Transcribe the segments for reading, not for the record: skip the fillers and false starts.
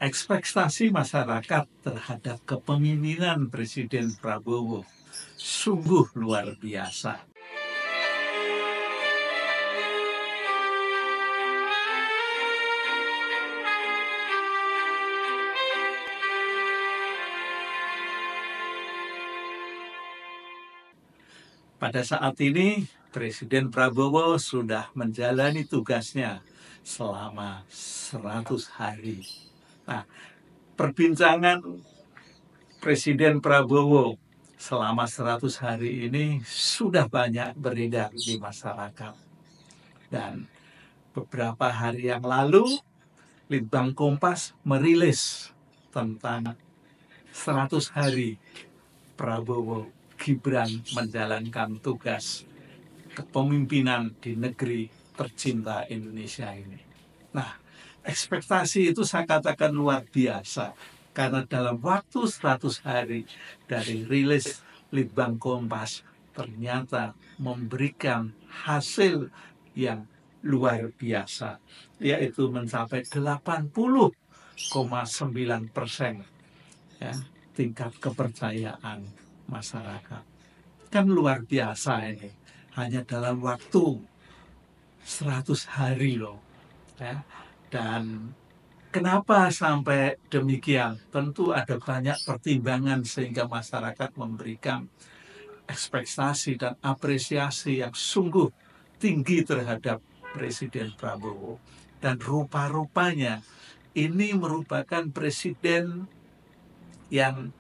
Ekspektasi masyarakat terhadap kepemimpinan Presiden Prabowo sungguh luar biasa. Pada saat ini, Presiden Prabowo sudah menjalani tugasnya selama 100 hari. Nah, perbincangan Presiden Prabowo selama 100 hari ini sudah banyak beredar di masyarakat. Dan beberapa hari yang lalu, Litbang Kompas merilis tentang 100 hari Prabowo Gibran menjalankan tugas kepemimpinan di negeri tercinta Indonesia ini. Nah, ekspektasi itu saya katakan luar biasa, karena dalam waktu 100 hari dari rilis Litbang Kompas ternyata memberikan hasil yang luar biasa, yaitu mencapai 80,9% ya, tingkat kepercayaan masyarakat. Kan luar biasa ini, hanya dalam waktu 100 hari loh ya. Dan kenapa sampai demikian? Tentu ada banyak pertimbangan sehingga masyarakat memberikan ekspektasi dan apresiasi yang sungguh tinggi terhadap Presiden Prabowo. Dan rupa-rupanya ini merupakan presiden yang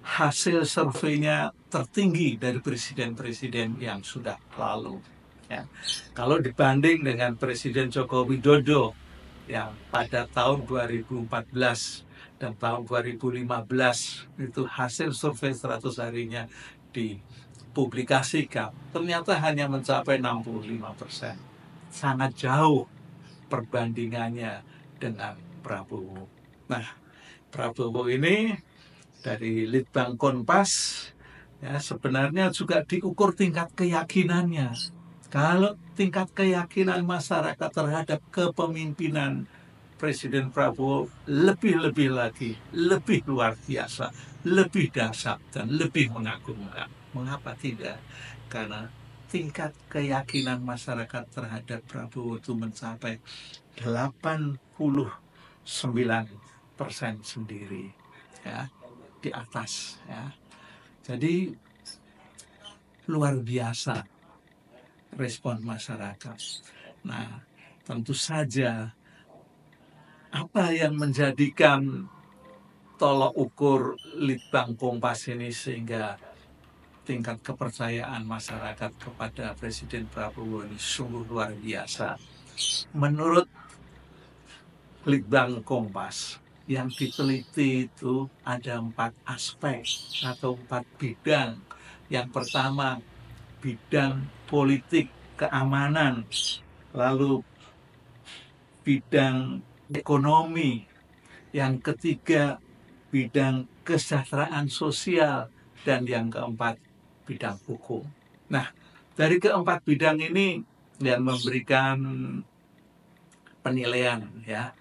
hasil surveinya tertinggi dari presiden-presiden yang sudah lalu. Ya. Kalau dibanding dengan Presiden Joko Widodo yang pada tahun 2014 dan tahun 2015 itu hasil survei 100 harinya dipublikasikan, ternyata hanya mencapai 65%. Sangat jauh perbandingannya dengan Prabowo. Nah, Prabowo ini dari Litbang Kompas ya, sebenarnya juga diukur tingkat keyakinannya. Kalau tingkat keyakinan masyarakat terhadap kepemimpinan Presiden Prabowo lebih lagi, lebih luar biasa, lebih dahsyat dan lebih mengagumkan. Mengapa tidak? Karena tingkat keyakinan masyarakat terhadap Prabowo itu mencapai 89% sendiri ya, di atas ya. Jadi luar biasa respon masyarakat. Nah, tentu saja apa yang menjadikan tolok ukur Litbang Kompas ini sehingga tingkat kepercayaan masyarakat kepada Presiden Prabowo ini sungguh luar biasa. Menurut Litbang Kompas, yang diteliti itu ada 4 aspek atau 4 bidang. Yang pertama, bidang politik keamanan, lalu bidang ekonomi, yang ketiga bidang kesejahteraan sosial, dan yang keempat bidang hukum. Nah, dari keempat bidang ini yang memberikan penilaian ya,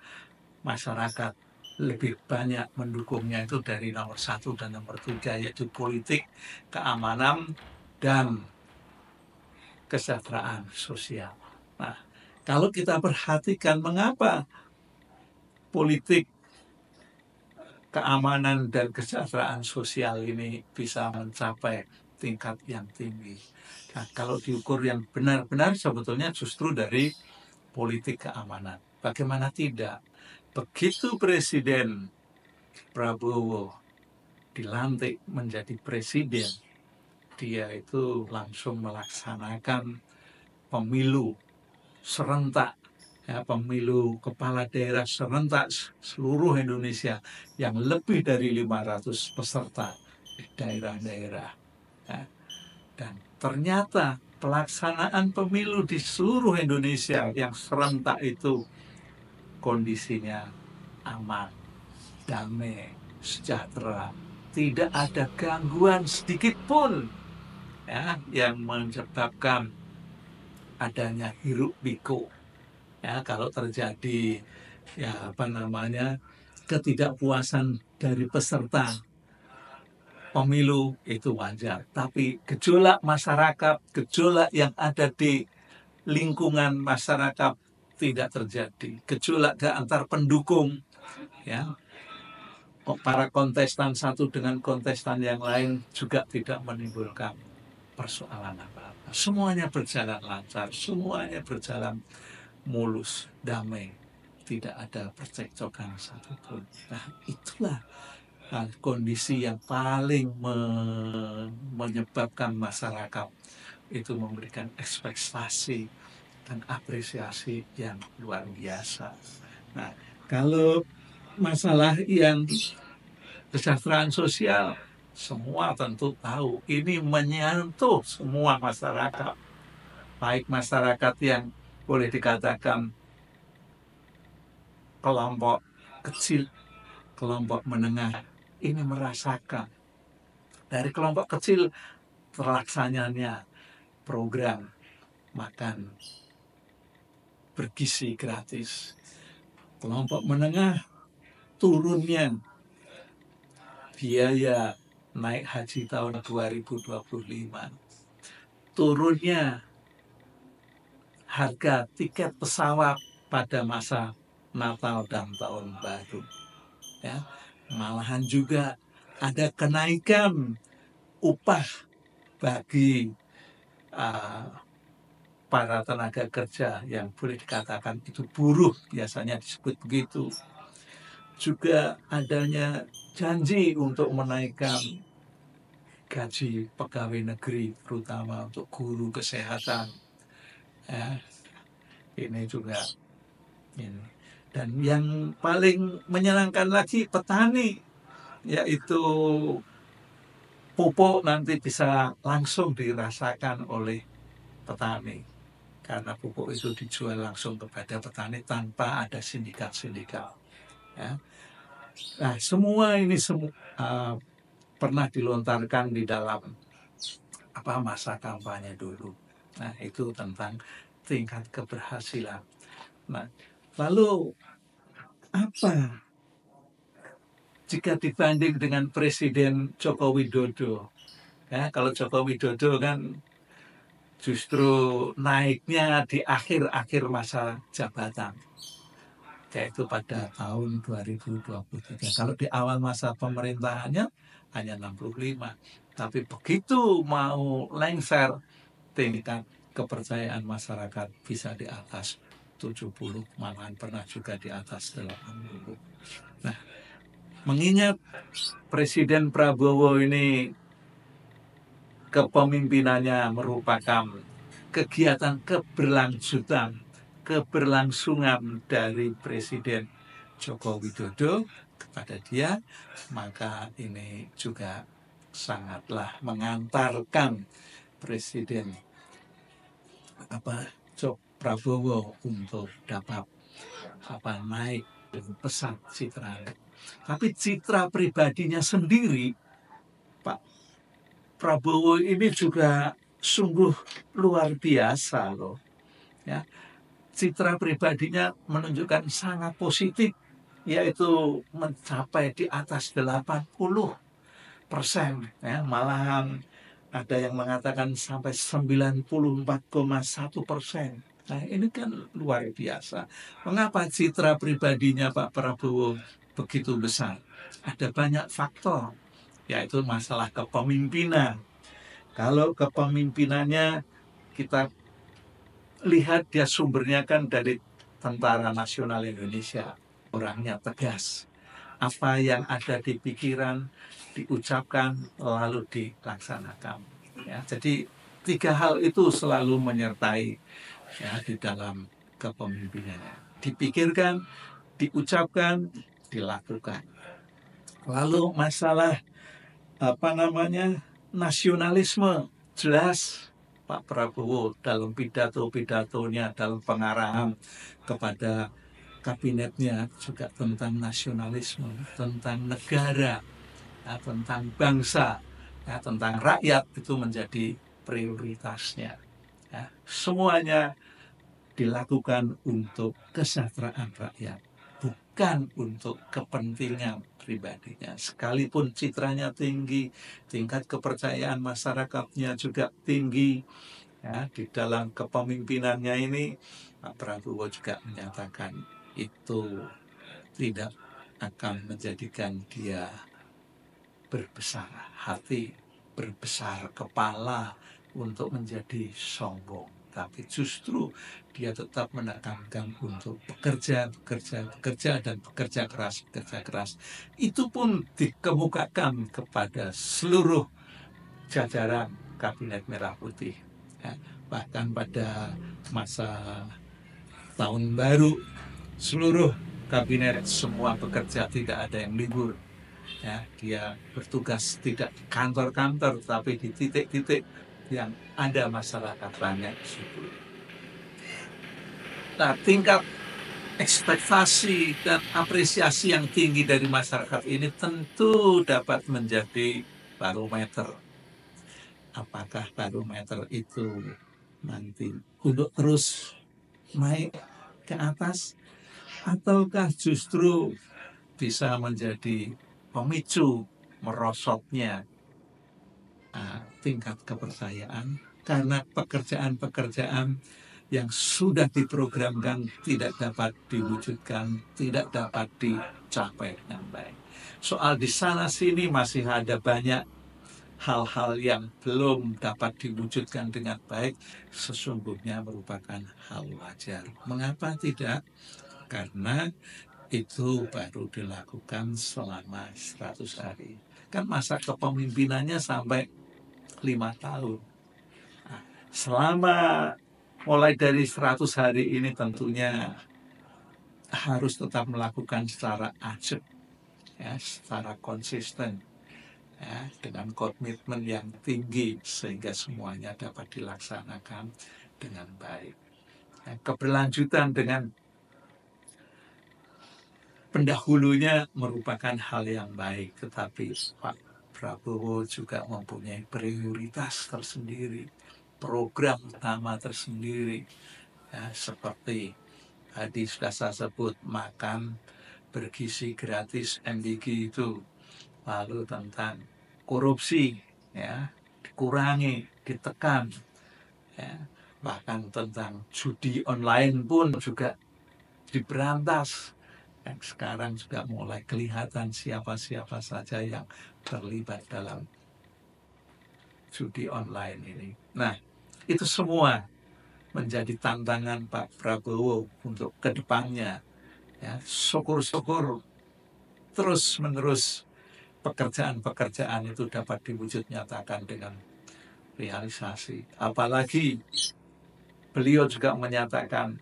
masyarakat lebih banyak mendukungnya itu dari nomor 1 dan nomor 3, yaitu politik, keamanan, dan kesejahteraan sosial. Nah, kalau kita perhatikan mengapa politik, keamanan, dan kesejahteraan sosial ini bisa mencapai tingkat yang tinggi. Nah, kalau diukur yang benar-benar sebetulnya justru dari politik keamanan. Bagaimana tidak? Begitu Presiden Prabowo dilantik menjadi presiden, dia itu langsung melaksanakan pemilu serentak, ya, pemilu kepala daerah serentak seluruh Indonesia yang lebih dari 500 peserta di daerah-daerah. Ya. Dan ternyata pelaksanaan pemilu di seluruh Indonesia yang serentak itu kondisinya aman, damai, sejahtera, tidak ada gangguan sedikit pun ya, yang menyebabkan adanya hiruk pikuk ya, kalau terjadi ya ketidakpuasan dari peserta pemilu itu wajar, tapi gejolak masyarakat, gejolak yang ada di lingkungan masyarakat tidak terjadi. Gejolak ke antar pendukung, ya, para kontestan satu dengan kontestan yang lain juga tidak menimbulkan persoalan apa-apa. Semuanya berjalan lancar, semuanya berjalan mulus, damai, tidak ada percekcokan satupun. Nah, itulah kondisi yang paling menyebabkan masyarakat itu memberikan ekspektasi dan apresiasi yang luar biasa. Nah, kalau masalah yang kesejahteraan sosial, semua tentu tahu ini menyentuh semua masyarakat, baik masyarakat yang boleh dikatakan kelompok kecil, kelompok menengah, ini merasakan dari kelompok kecil terlaksananya program makan bergizi gratis, kelompok menengah turunnya biaya naik haji tahun 2025, turunnya harga tiket pesawat pada masa Natal dan Tahun Baru, ya. Malahan juga ada kenaikan upah bagi para tenaga kerja yang boleh dikatakan itu buruh, biasanya disebut begitu. Juga adanya janji untuk menaikkan gaji pegawai negeri, terutama untuk guru kesehatan, ya. Ini juga ini. Dan yang paling menyenangkan lagi petani, yaitu pupuk nanti bisa langsung dirasakan oleh petani, karena pupuk itu dijual langsung kepada petani tanpa ada sindikat-sindikat, ya. Nah, semua ini pernah dilontarkan di dalam masa kampanye dulu. Nah, itu tentang tingkat keberhasilan. Nah, lalu apa jika dibanding dengan Presiden Joko Widodo? Ya, kalau Joko Widodo kan justru naiknya di akhir-akhir masa jabatan, yaitu pada tahun 2023. Kalau di awal masa pemerintahannya hanya 65. Tapi begitu mau lengser, tingkat kepercayaan masyarakat bisa di atas 70, malahan pernah juga di atas 80. Nah, mengingat Presiden Prabowo ini kepemimpinannya merupakan kegiatan keberlangsungan dari Presiden Joko Widodo kepada dia, maka ini juga sangatlah mengantarkan Presiden Prabowo untuk dapat naik pesat citra. Tapi citra pribadinya sendiri, Pak Prabowo ini juga sungguh luar biasa loh, ya. Citra pribadinya menunjukkan sangat positif, yaitu mencapai di atas 80%, ya. Malahan ada yang mengatakan sampai 94,1%. Nah, ini kan luar biasa. Mengapa citra pribadinya Pak Prabowo begitu besar? Ada banyak faktor, yaitu masalah kepemimpinan. Kalau kepemimpinannya kita lihat, dia sumbernya kan dari Tentara Nasional Indonesia. Orangnya tegas. Apa yang ada di pikiran diucapkan lalu dilaksanakan. Ya, jadi 3 hal itu selalu menyertai, ya, di dalam kepemimpinannya. Dipikirkan, diucapkan, dilakukan. Lalu masalah nasionalisme, jelas Pak Prabowo dalam pidato-pidatonya, dalam pengarahan kepada kabinetnya juga tentang nasionalisme, tentang negara, ya, tentang bangsa, ya, tentang rakyat, itu menjadi prioritasnya. Ya. Semuanya dilakukan untuk kesejahteraan rakyat, bukan bukan untuk kepentingan pribadinya. Sekalipun citranya tinggi, tingkat kepercayaan masyarakatnya juga tinggi, ya, di dalam kepemimpinannya ini, Pak Prabowo juga menyatakan itu tidak akan menjadikan dia berbesar hati, berbesar kepala untuk menjadi sombong. Tapi justru dia tetap menekankan untuk bekerja, bekerja, bekerja, dan bekerja keras, bekerja keras. Itu pun dikemukakan kepada seluruh jajaran Kabinet Merah Putih. Ya, bahkan pada masa tahun baru, seluruh kabinet semua bekerja, tidak ada yang libur. Ya, dia bertugas tidak di kantor-kantor, tapi di titik-titik yang ada masyarakat banyak di situ. Nah, tingkat ekspektasi dan apresiasi yang tinggi dari masyarakat ini tentu dapat menjadi barometer. Apakah barometer itu nanti untuk terus naik ke atas, ataukah justru bisa menjadi pemicu merosotnya tingkat kepercayaan karena pekerjaan-pekerjaan yang sudah diprogramkan tidak dapat diwujudkan, tidak dapat dicapai dengan baik. Soal di sana sini masih ada banyak hal-hal yang belum dapat diwujudkan dengan baik, sesungguhnya merupakan hal wajar. Mengapa tidak? Karena itu baru dilakukan selama 100 hari. Kan masa kepemimpinannya sampai 5 tahun. Nah, selama mulai dari 100 hari ini tentunya harus tetap melakukan secara ajak, ya, secara konsisten, ya, dengan komitmen yang tinggi sehingga semuanya dapat dilaksanakan dengan baik. Ya, keberlanjutan dengan pendahulunya merupakan hal yang baik, tetapi Pak Prabowo juga mempunyai prioritas tersendiri, program utama tersendiri, ya, seperti tadi sudah saya sebut, makan bergizi gratis MBG itu, lalu tentang korupsi, ya, dikurangi, ditekan, ya, bahkan tentang judi online pun juga diberantas. Yang sekarang juga mulai kelihatan siapa-siapa saja yang terlibat dalam judi online ini. Nah, itu semua menjadi tantangan Pak Prabowo untuk kedepannya. Ya, syukur-syukur terus-menerus pekerjaan-pekerjaan itu dapat diwujud nyatakan dengan realisasi. Apalagi beliau juga menyatakan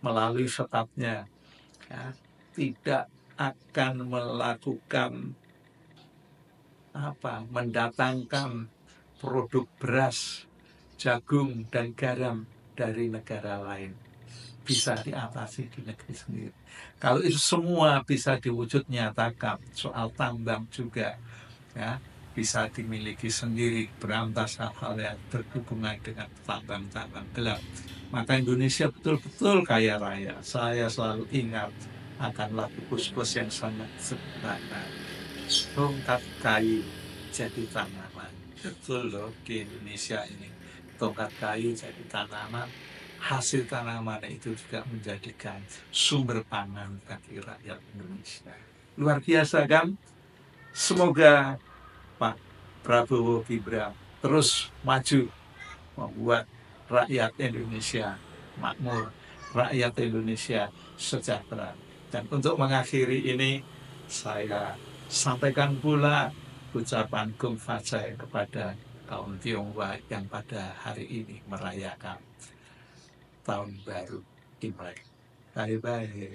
melalui stafnya, ya, tidak akan melakukan mendatangkan produk beras, jagung, dan garam dari negara lain. Bisa diatasi di negeri sendiri. Kalau itu semua bisa diwujud nyatakan, soal tambang juga, ya, bisa dimiliki sendiri, berantas hal-hal yang berhubungan dengan tambang-tambang gelap. Maka Indonesia betul-betul kaya raya. Saya selalu ingat akan lagu Gus yang sangat sederhana. Tongkat kayu jadi tanaman. Betul loh, di Indonesia ini tongkat kayu jadi tanaman, hasil tanaman itu juga menjadikan sumber pangan bagi rakyat Indonesia. Luar biasa kan? Semoga Pak Prabowo Gibran terus maju, membuat rakyat Indonesia makmur, rakyat Indonesia sejahtera. Dan untuk mengakhiri ini, saya sampaikan pula ucapan Gong Fajai kepada kaum Tionghoa yang pada hari ini merayakan tahun baru Imlek. Bye-bye.